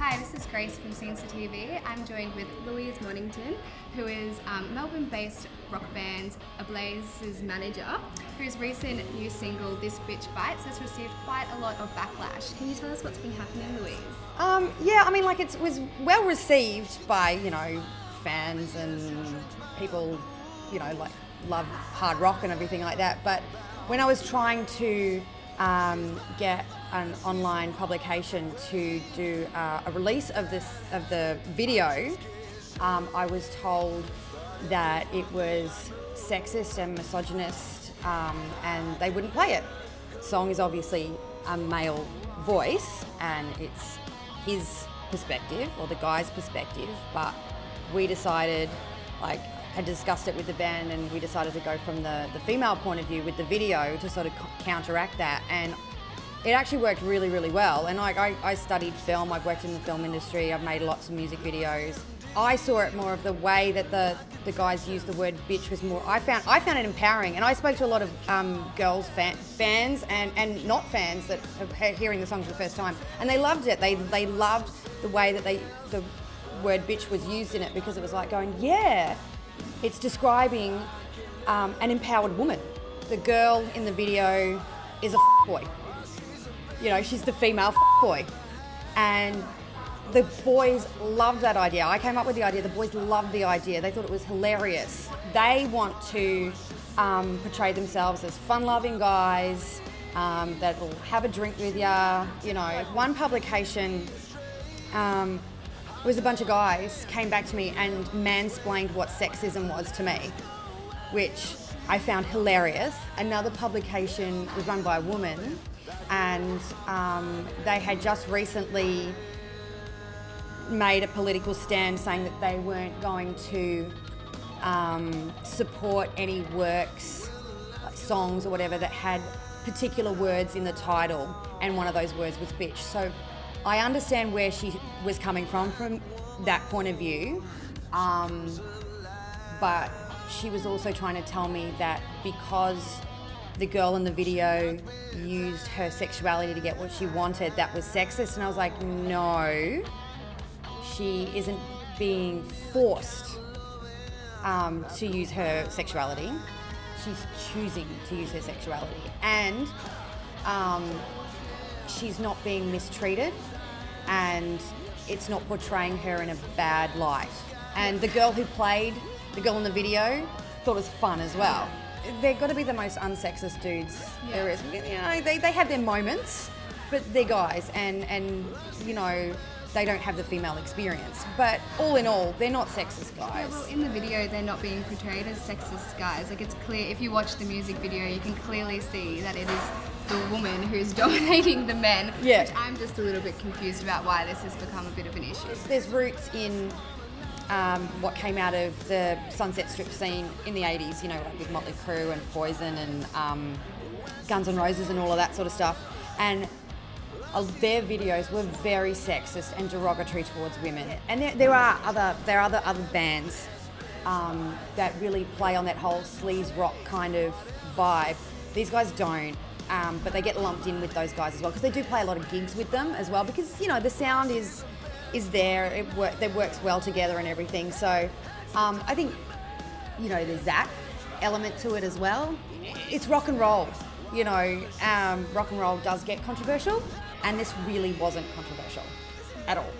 Hi, this is Grace from Scenestr TV. I'm joined with Louise Monnington, who is Melbourne-based rock band Ablaze's manager, whose recent new single, This Bitch Bites, has received quite a lot of backlash. Can you tell us what's been happening, Louise? It was well received by, fans and people, love hard rock and everything like that. But when I was trying to get an online publication to do a release of the video, I was told that it was sexist and misogynist, and they wouldn't play it. The song is obviously a male voice, and it's his perspective or the guy's perspective, but we decided, had discussed it with the band, and we decided to go from the female point of view with the video to sort of counteract that, and it actually worked really, really well. And I studied film, I've worked in the film industry, I've made lots of music videos. I saw it more of the way that the guys used the word bitch was more, I found it empowering, and I spoke to a lot of girls, fans and not fans that are hearing the song for the first time, and they loved it. They loved the way that the word bitch was used in it, because it was like going, yeah, it's describing an empowered woman. The girl in the video is a boy. She's the female boy. And the boys loved that idea. I came up with the idea. The boys loved the idea. They thought it was hilarious. They want to portray themselves as fun-loving guys that will have a drink with ya. One publication was a bunch of guys came back to me and mansplained what sexism was to me, which I found hilarious. Another publication was run by a woman, and they had just recently made a political stand saying that they weren't going to support any works, like songs or whatever, that had particular words in the title, and one of those words was bitch. So I understand where she was coming from that point of view, but she was also trying to tell me that because the girl in the video used her sexuality to get what she wanted, that was sexist. And I was like, no, she isn't being forced to use her sexuality. She's choosing to use her sexuality, and she's not being mistreated, and it's not portraying her in a bad light. And the girl who played the girl in the video thought it was fun as well. They've got to be the most unsexist dudes there is. They have their moments, but they're guys, and they don't have the female experience. But all in all, they're not sexist guys. Yeah, well, in the video, they're not being portrayed as sexist guys. It's clear, if you watch the music video, you can clearly see that it is the woman who's dominating the men. Yeah. Which I'm just a little bit confused about why this has become a bit of an issue. There's roots in what came out of the Sunset Strip scene in the 80s, with Motley Crue and Poison and Guns N' Roses and all of that sort of stuff. And their videos were very sexist and derogatory towards women. And there are other bands that really play on that whole sleaze rock kind of vibe. These guys don't, but they get lumped in with those guys as well, because they do play a lot of gigs with them as well, because the sound is there, it works well together and everything. So I think there's that element to it as well. It's rock and roll. Rock and roll does get controversial, and this really wasn't controversial at all.